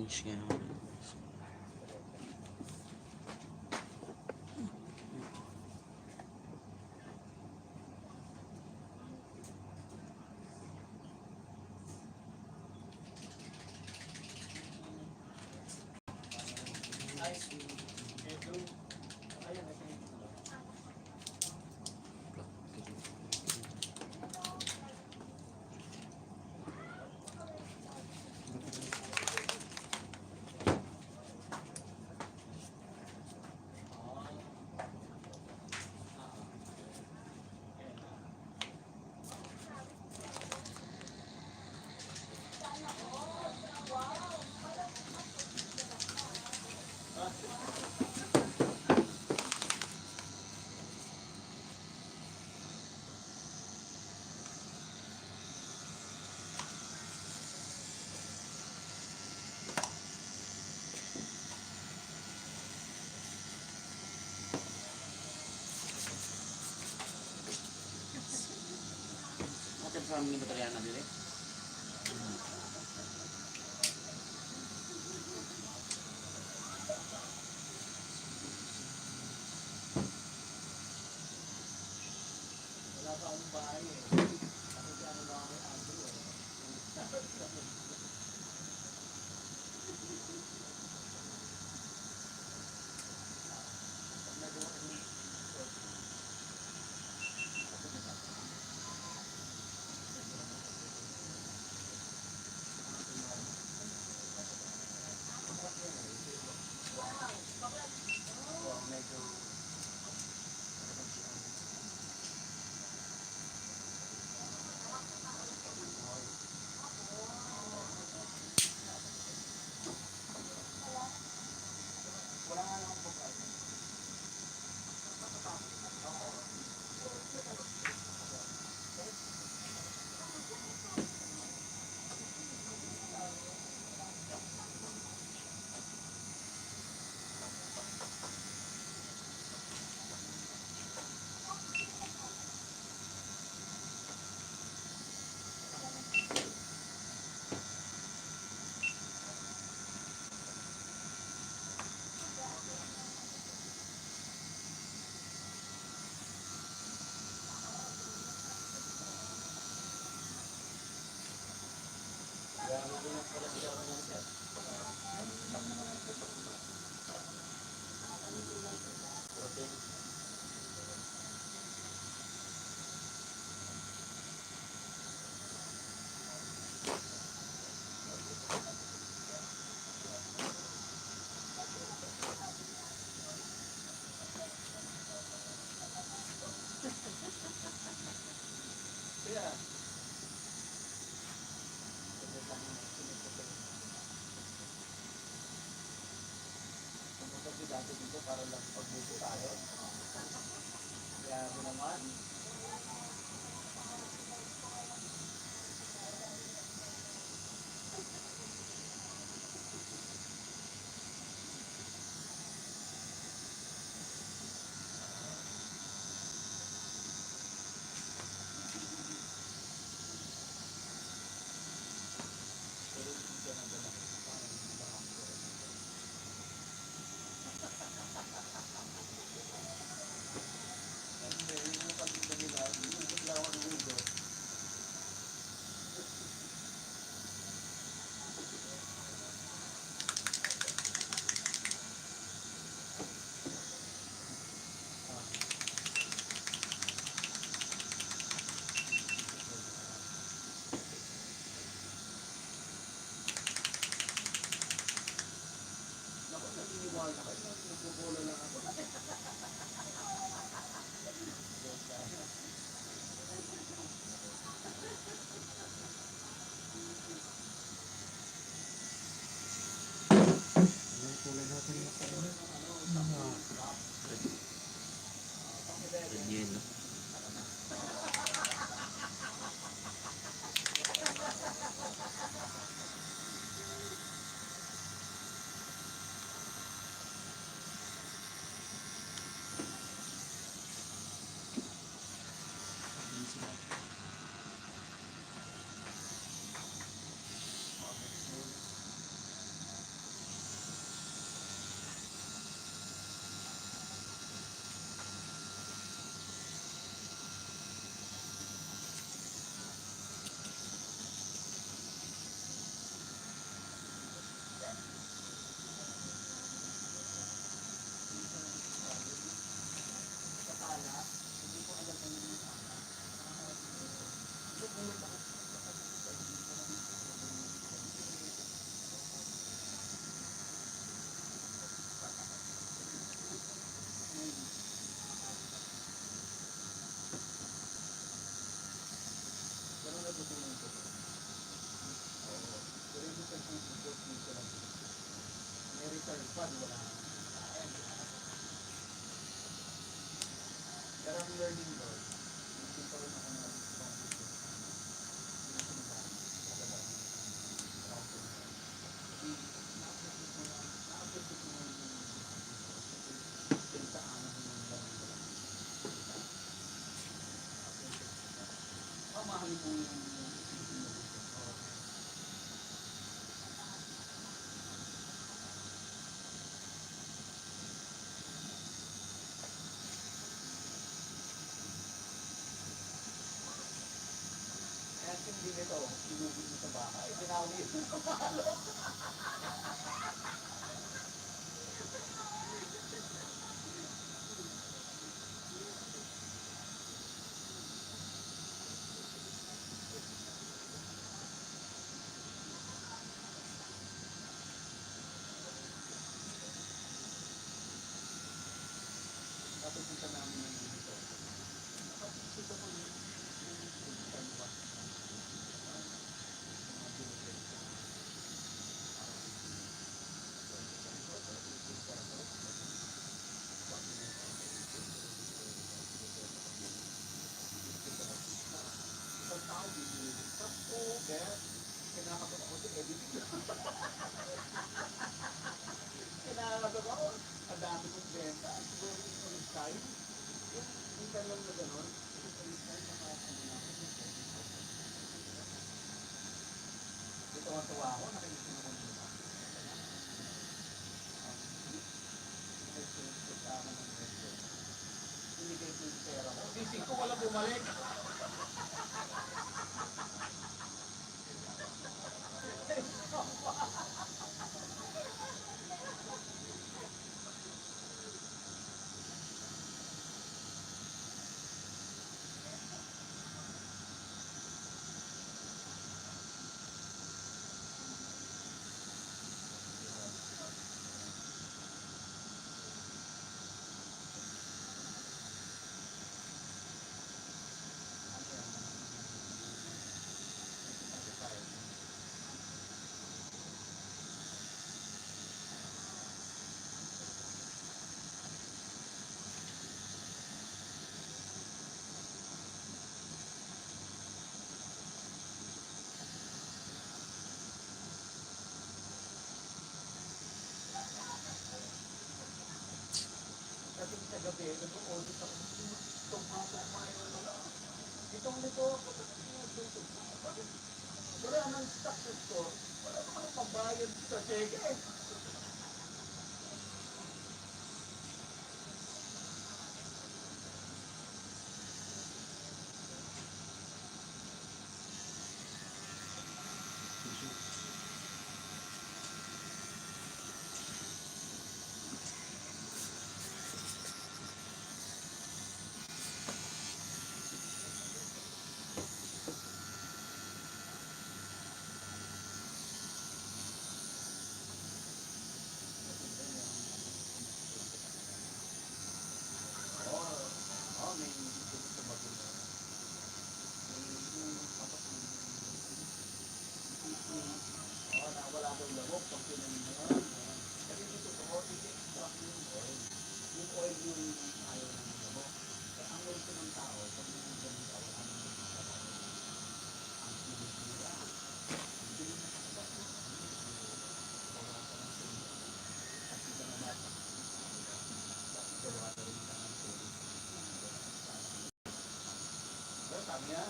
change ngayon. Sa aming baterya na dili. Wala pa akong bahay eh. Kasi di ano lang ang Andrew eh. Dati dito para lang pagbuto tayo. Kaya ako naman. Nagpupulo lang ako. Kulay natin Yan, no? Pag wala nang kain. Pero ang learning doon, hindi pa rin ako ng ibang business na sinusubukan. Talagang hindi na-appreciate mo lang, na-appreciate mo yung business dito. Kasi pinagdaanan mo yung walang kita. Na-appreciate mo siya. Mamahalin mo yung existing na business mo. Kaya hindi nito, inubig mo sa baka, itinawi mo sa palo. Napupunta namin ng dito. Nakapagpunta ko yung dalawa. Mga business ko. Isang tao bibili. Tapos, kaya kinakatok ako sa editing. Kinakatok ako. Ang dami kong benta. Siguro yung first time. Yung minsan lang na gano'n. Yung first time nakakano na ako. Ito ang tuwa ako. Nakikinig ako nila. Nagpunta ako ng medyo. Binigay ko yung pera ko. Sisig ko wala bumalik. Kasi sa gabi, nag-audit ako. Tugma-tugma yun. Itong nito, wala nang stock sa store. Wala naman ang pambayad sa cheque. May dito sa bago na. May yung kapag na wala daw lamok pag pinanin mo. Kasi dito sa extract yung oil. Yung oil yung ayaw ng lamok. Kaya ang gusto ng tao, pag nagiging ng tao, ano yung makakatawa? Ang pilit nila. Ang pilit na kapag bawasan ng pilit. At ito naman, gawa na rin sa ng pilit. Well, sabi niya,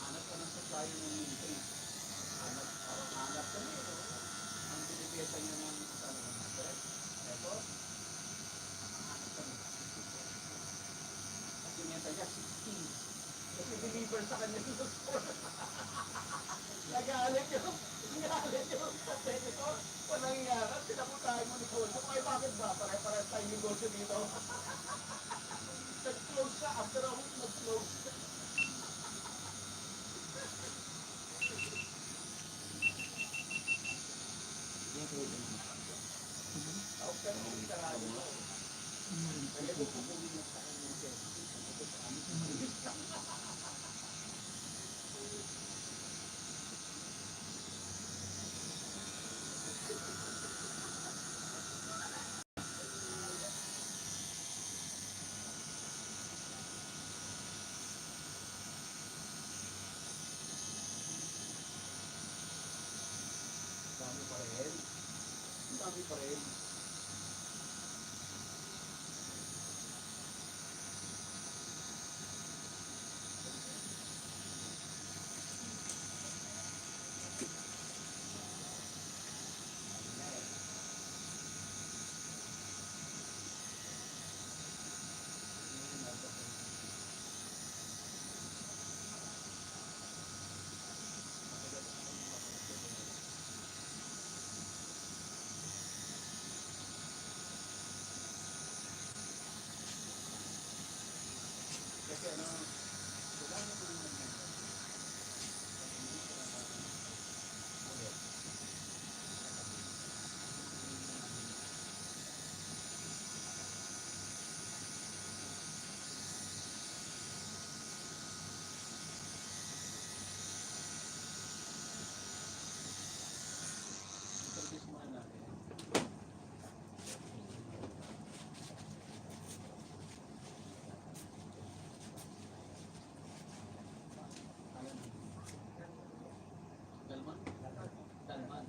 hanap ka ng supplier ng minti. Hanap kami. Ang binibenta niya ng sana 100. Ito, hanap kami. At binibenta niya 16. Kasi deliver sa kanya sa store. Nagalit yung competitor. Walang iyaran, pinakutahin mo negosyo. Ay, bakit ba? Pare-pare tayo negosyo dito. Nag-close siya. After a week, nag-close. Okay, hindi sarado mo. Kaya ko kukunin mo sa kanya siya. Ito sa amin. pa rin. Kasi ano, wala na kung service mo natin. Dalman? Dalman.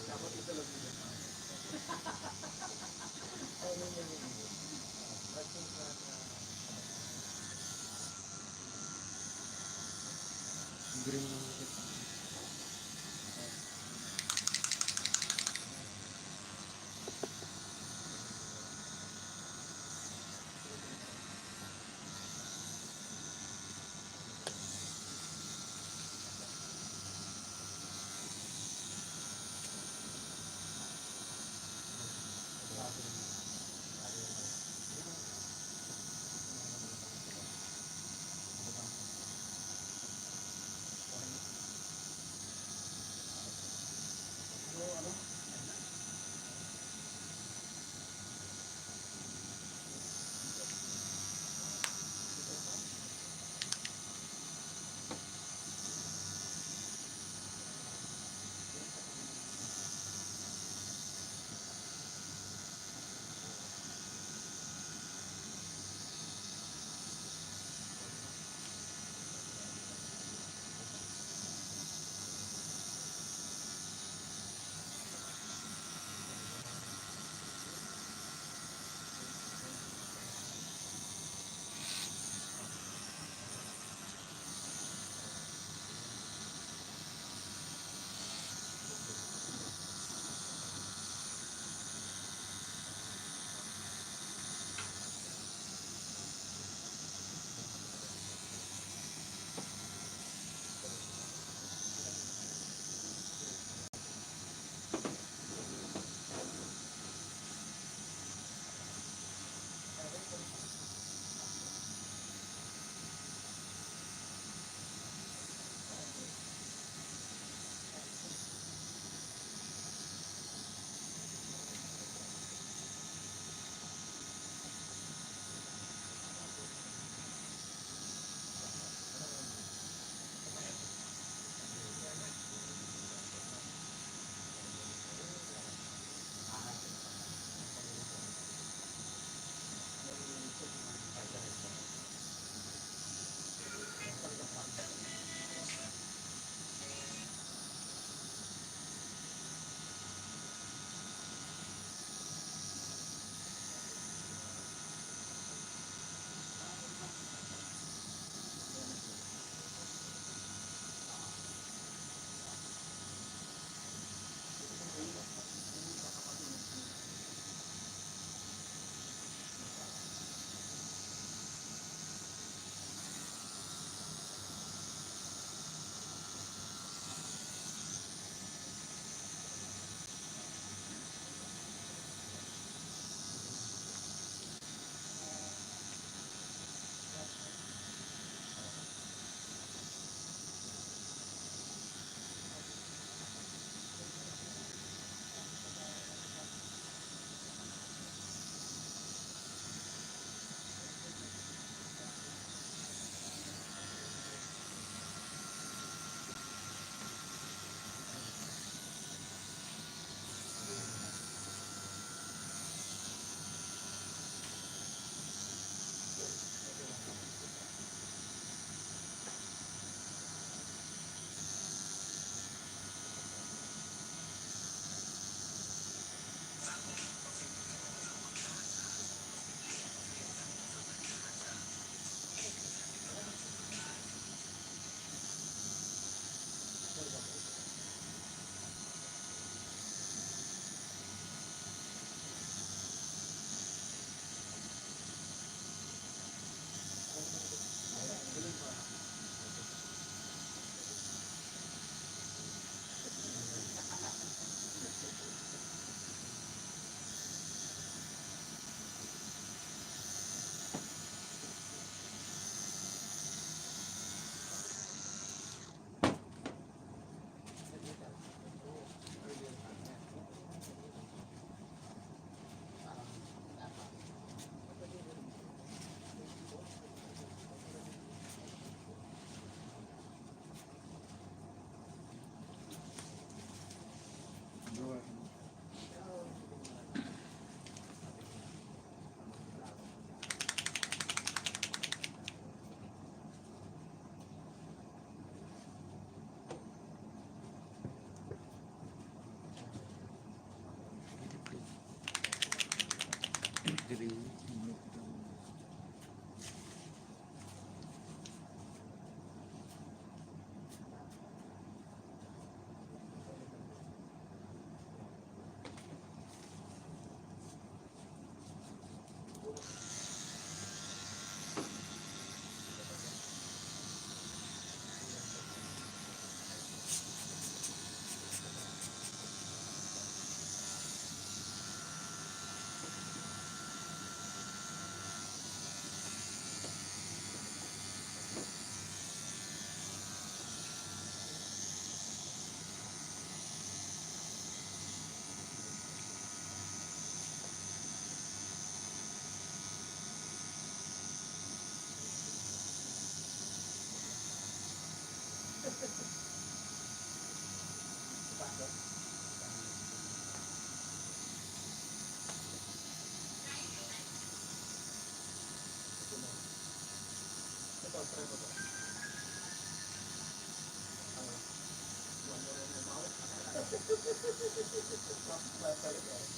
Dapat ito lang yun. Green lang ulit. Pasok. Ito mo. Ito, try mo to. Ano? Huwag mo rin yung mouse. Balik ako.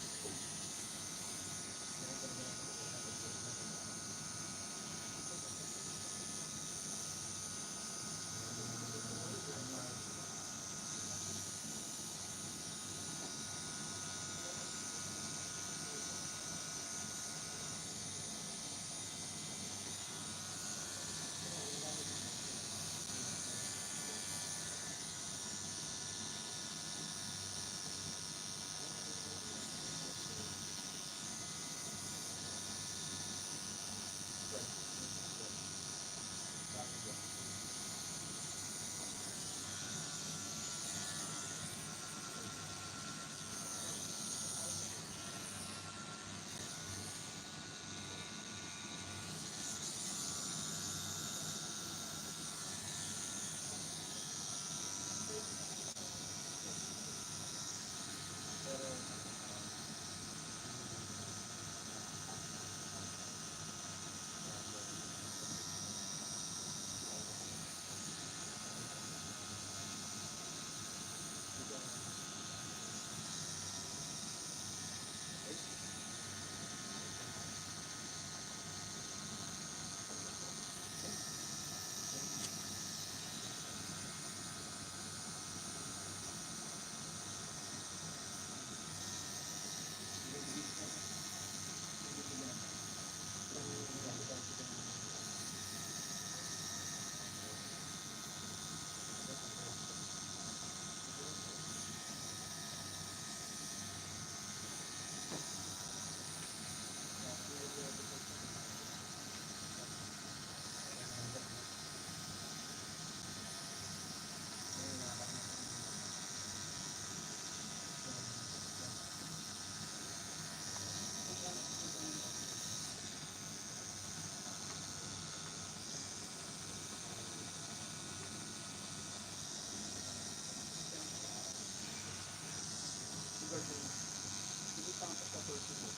Hindi pa ang pagka-person mo.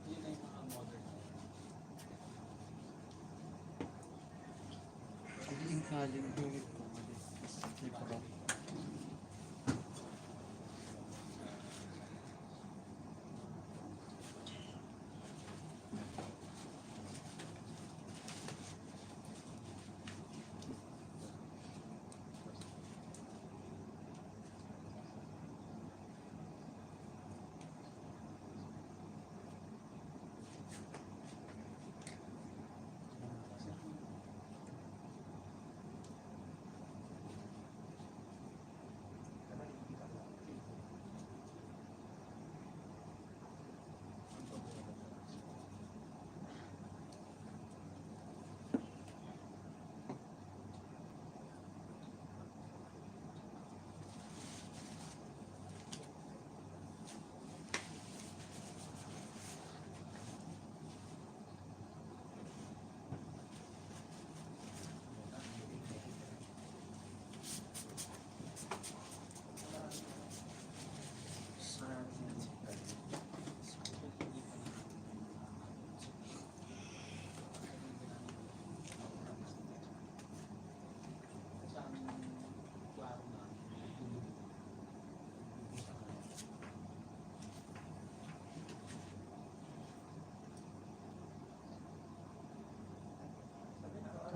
Yun na yung mga modern. Yung kaling ulit ko. Hindi pa ba?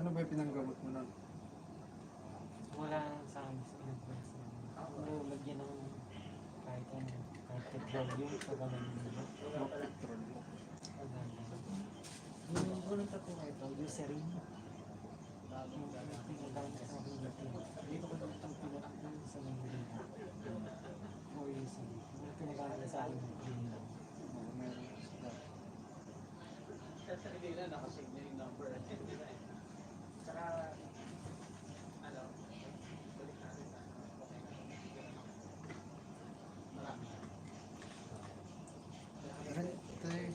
Ano ba yung pinanggamot mo na? Wala sa amin sa Pilipinas. Pero lagyan ng kahit ano. Volume, saka ng petrol. Yung unang tattoo na ito, Eucerin. Yung pinagdaan sa aking natin. Dito ko naman itong pinatak din sa nangyari. O Eucerin. Yung pinagdaan sa aking natin. Meron sila. Sa nila nakasave na yung number. Saka, ano, balik natin na. Marami. Aray, tayo.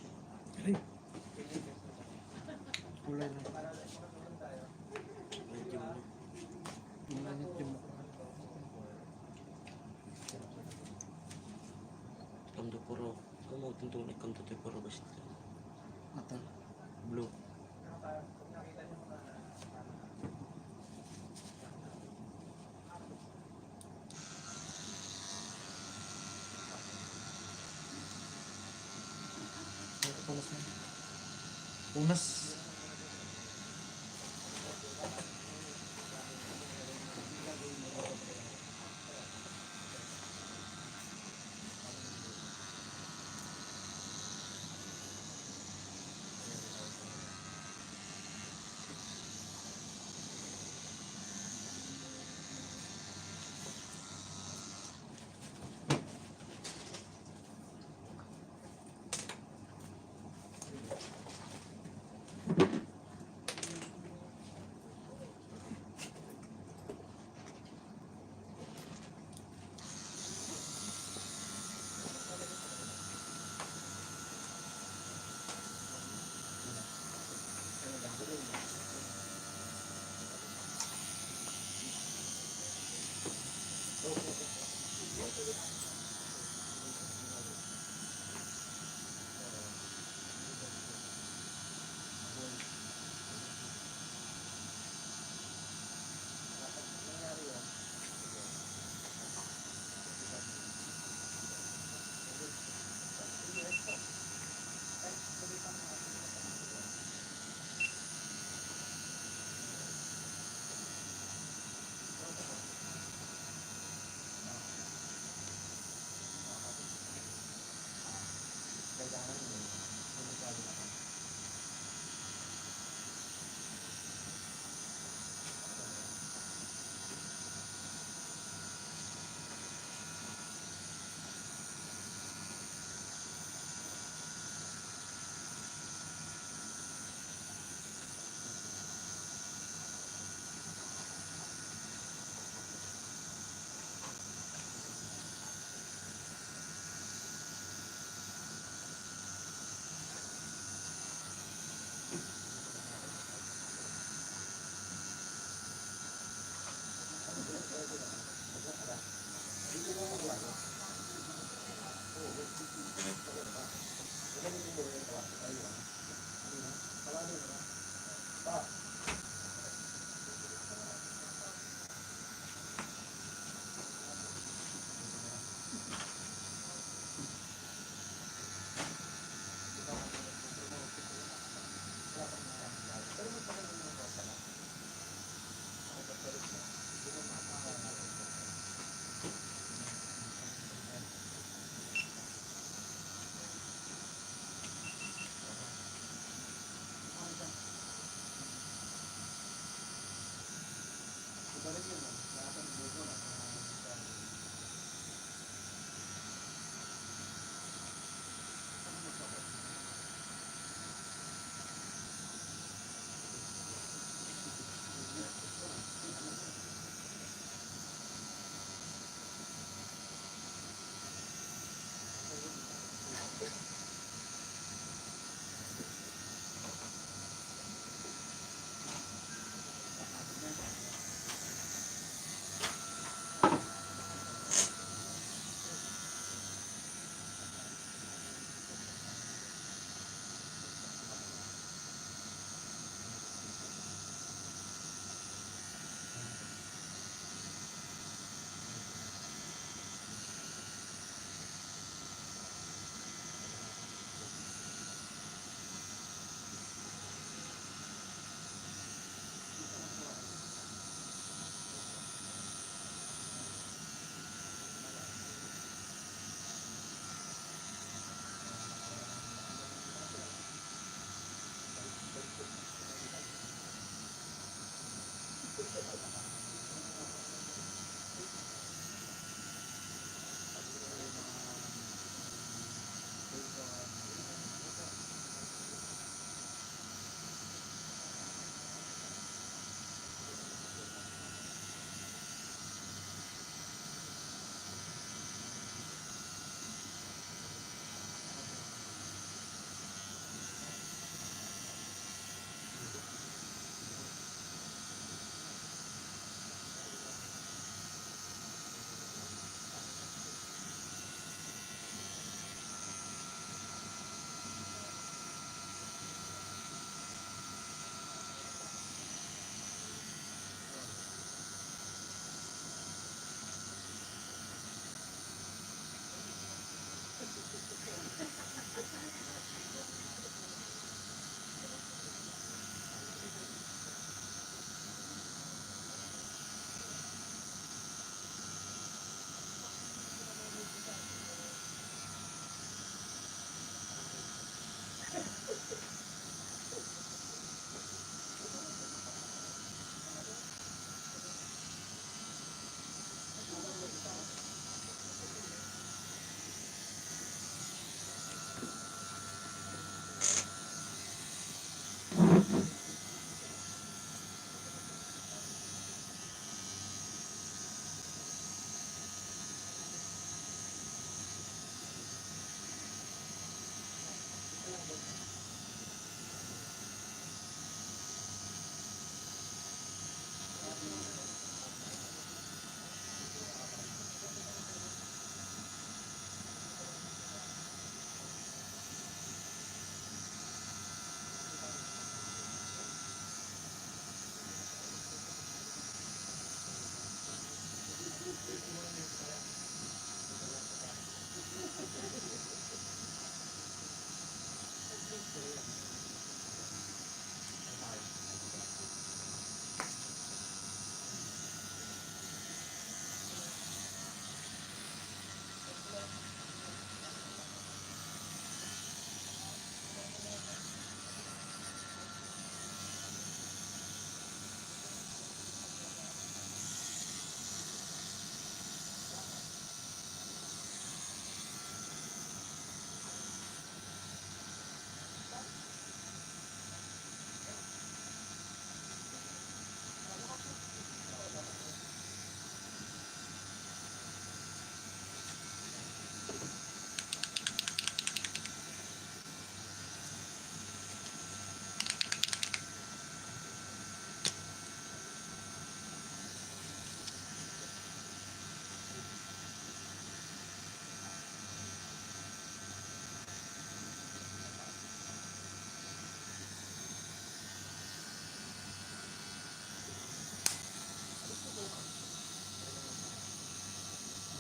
Kulay na. Para makatulong tayo. Inanit yung mukha. Kanto puro, kamu tentu naik kanto te puro basta. Ata. Blue. Kung nakita niyo mga Punas na. Punas.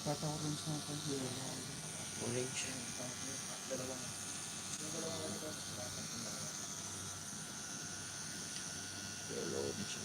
Tata-orange na ito. Orange. Yellow orange.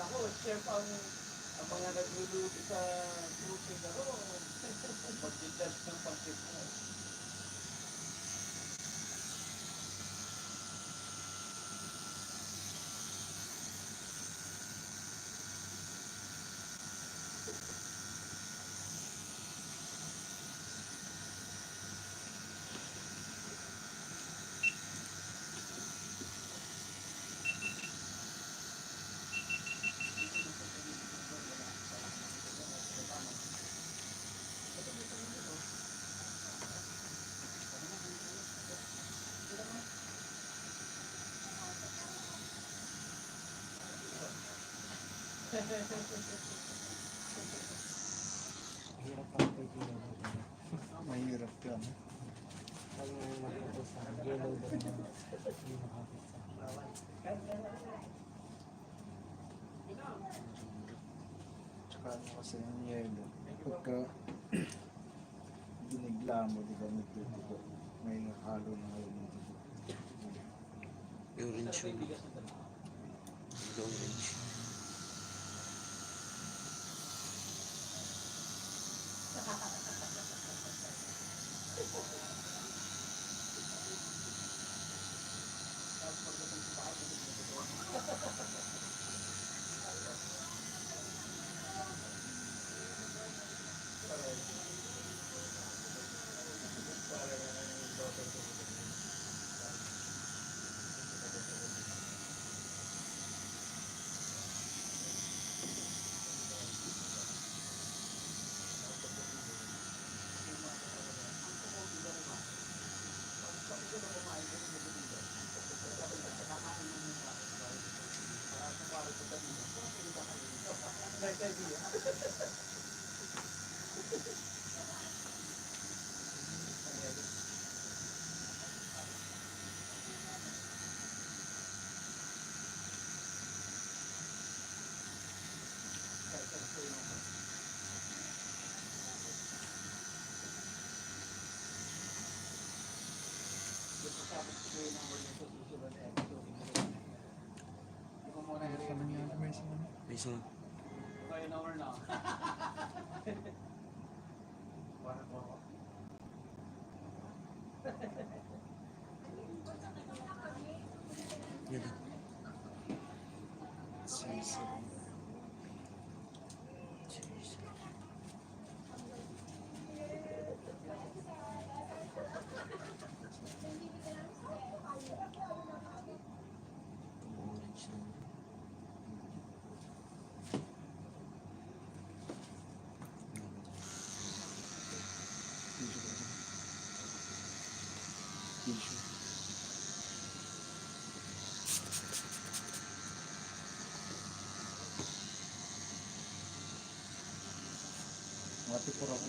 Ako, chef ang mga nagluluto sa grouping ako, mag-judge ng pag-chef mo. Hirap ang pagkilo mo. Mahirap yan. Kaya nga matuto sa yellow daw na hindi makapit sa Tsaka ano kasi yung yelo. Pagka binigla mo, di ba, nagtutubo. May halo na ngayon ng tubo. Orange yun. Orange. May isang yun lang. Orange na. Mati pura ko.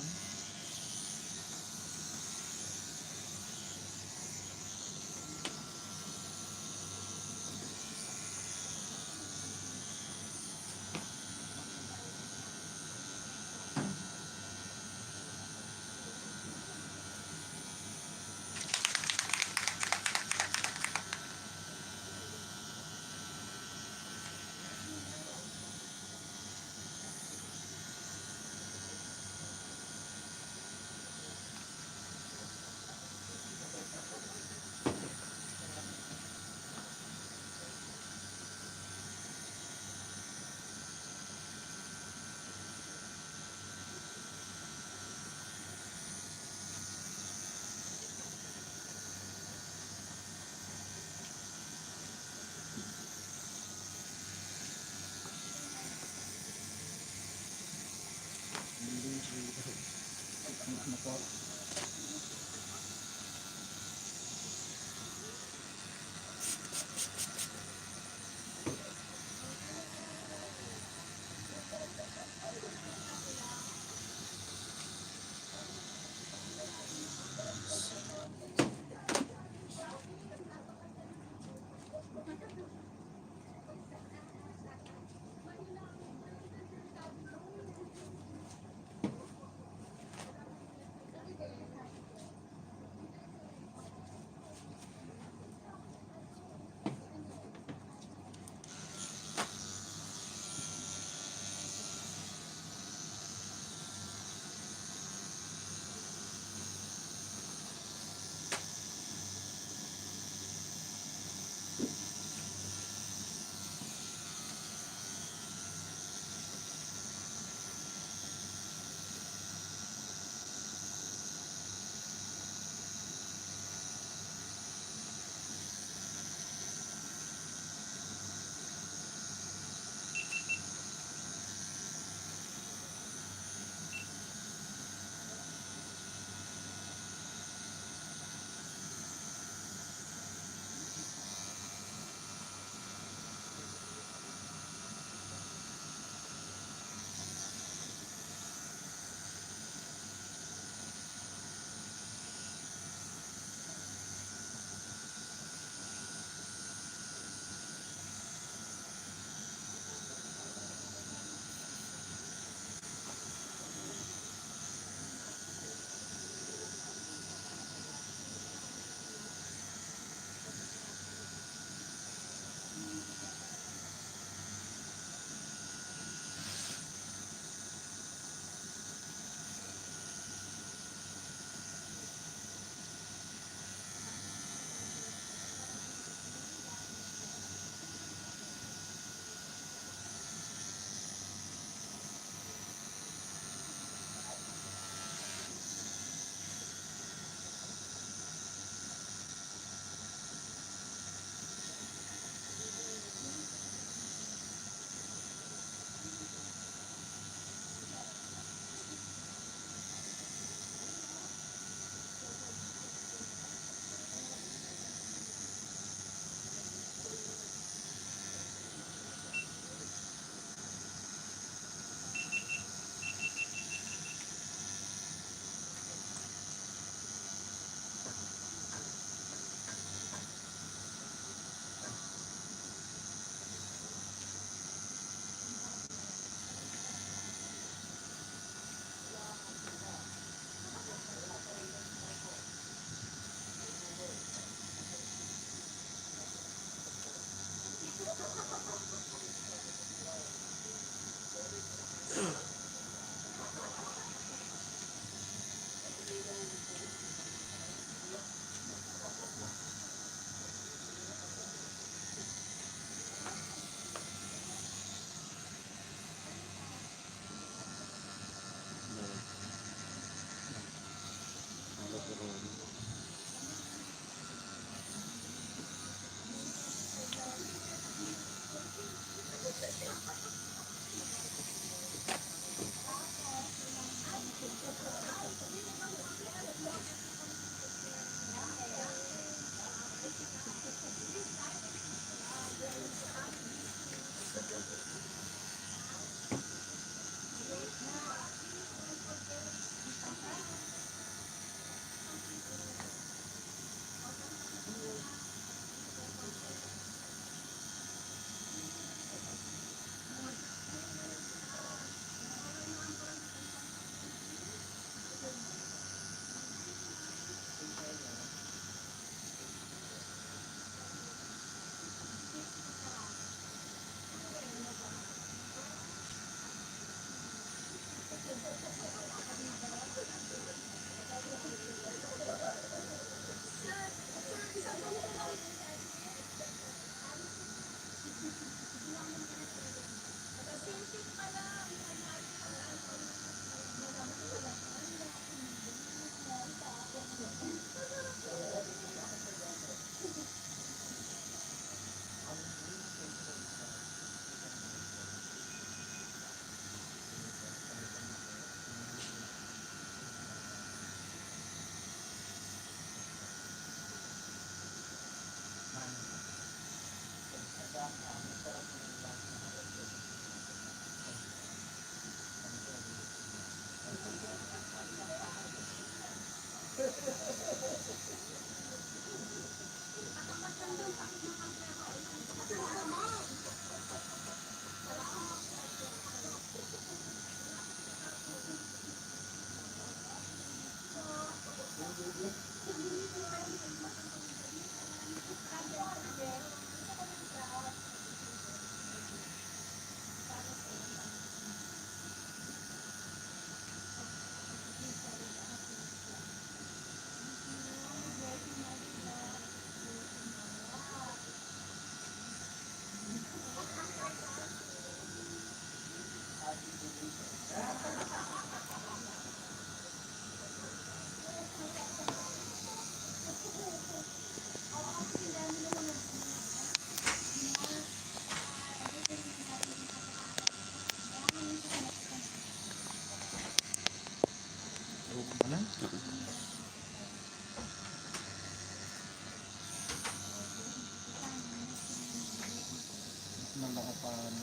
ng lakapan.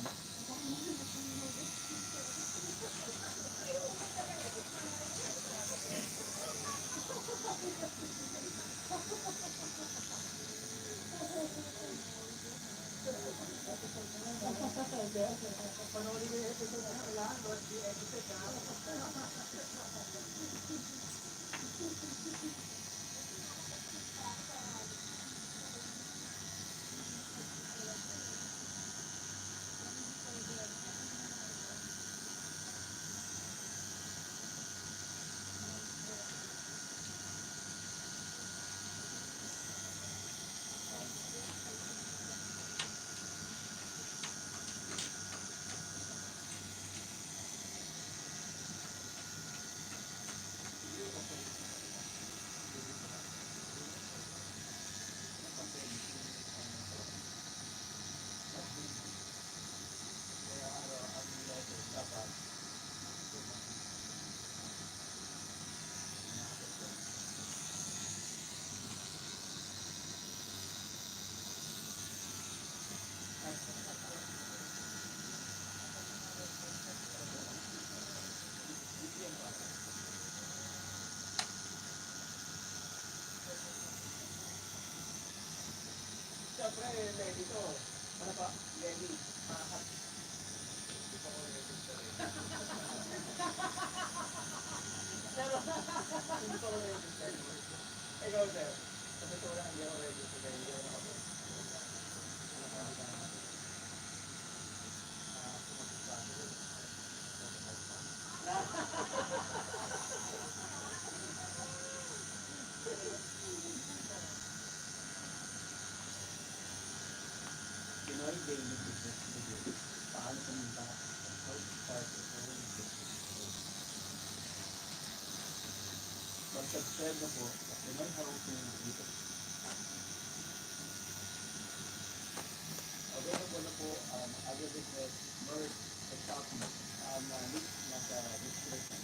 Panoorin mo yung episode na kailangan, Lord, yung episode na. Siyempre, Lenny to. Ano pa? Lenny. Hindi pa ako register. Ikaw, sir. Sa totoo lang, hindi ako register. Hindi ako nakapag. Pinoy Daily Business Review. Paano pumunta sa start mag-subscribe na po sa Pinoy Housing dito. Available na po ang agribusiness, merge, and shopping. Ang link nasa description.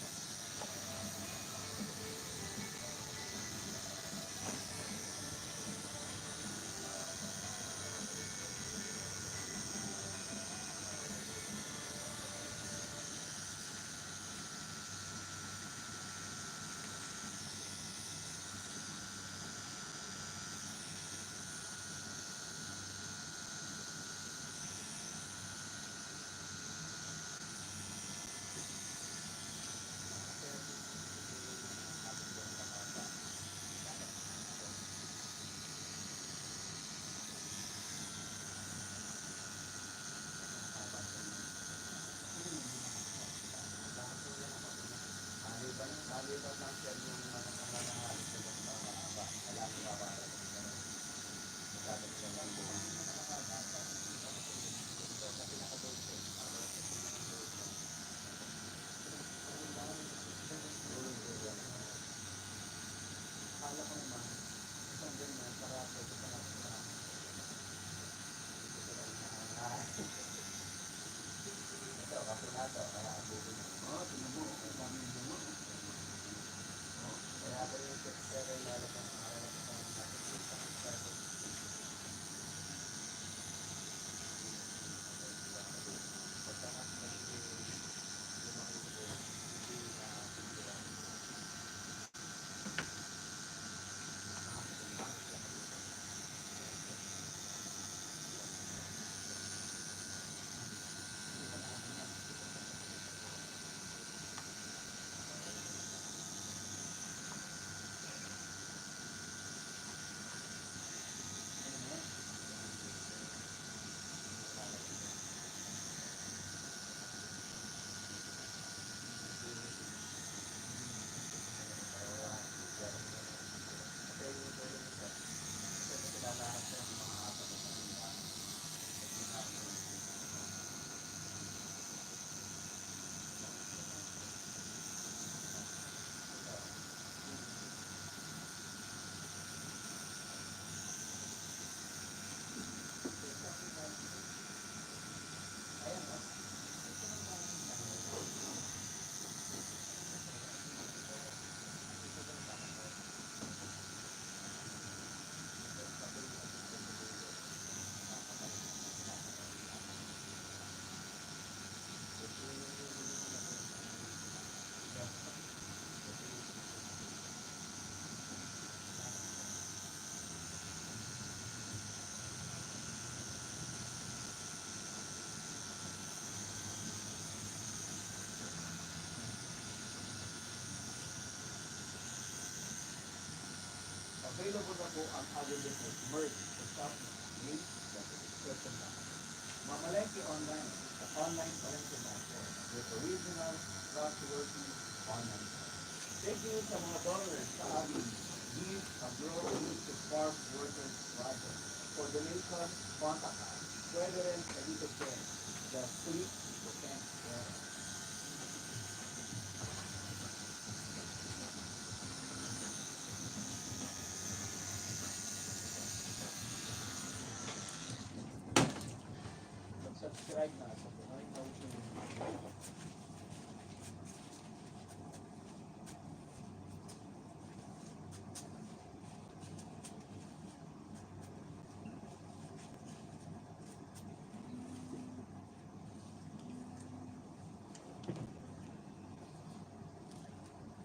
Available na po ang agribusiness merge sa shop link sa description box. Mamalengke online sa online palengke platform with original, trustworthy online. Thank you sa mga donors sa aming Give Agro Youth to Farm Workers Project. For donation, contact us. Pwede rin sa dito share the Split Defense Share. Subscribe na sa Pinoy Motion.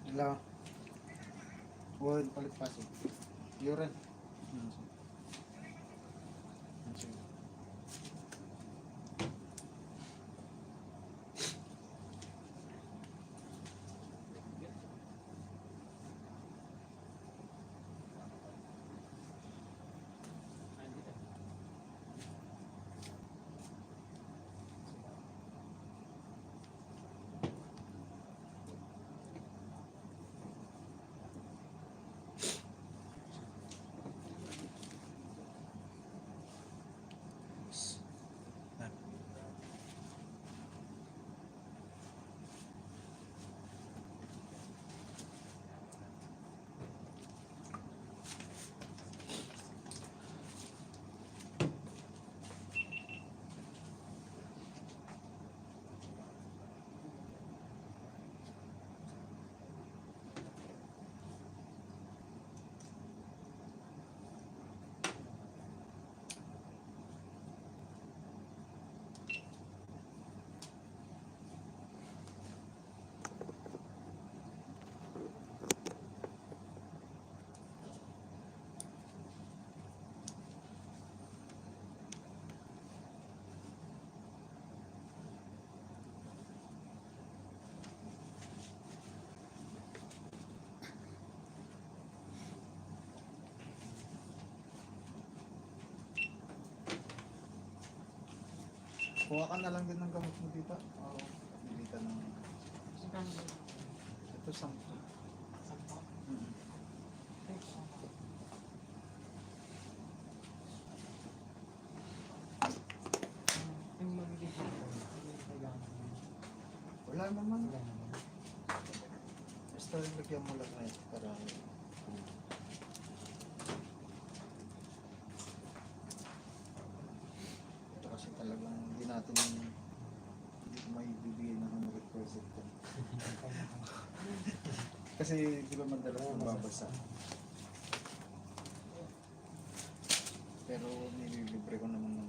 Hello. Word, palit pasok. Yuran. Kuha ka na lang din ng gamot mo dito. Oo. Bili ka ng... Ito, 10. Sakto. Mm. Thanks. Yung magiging hapon, ano yung kailangan mo? Wala naman. Wala naman. Basta lagyan mo lang na ito para... Ito kasi talagang hindi natin hindi ko may bibigay ng 100% ko. Kasi di ba madalas nababasa. Pero nililibre ko naman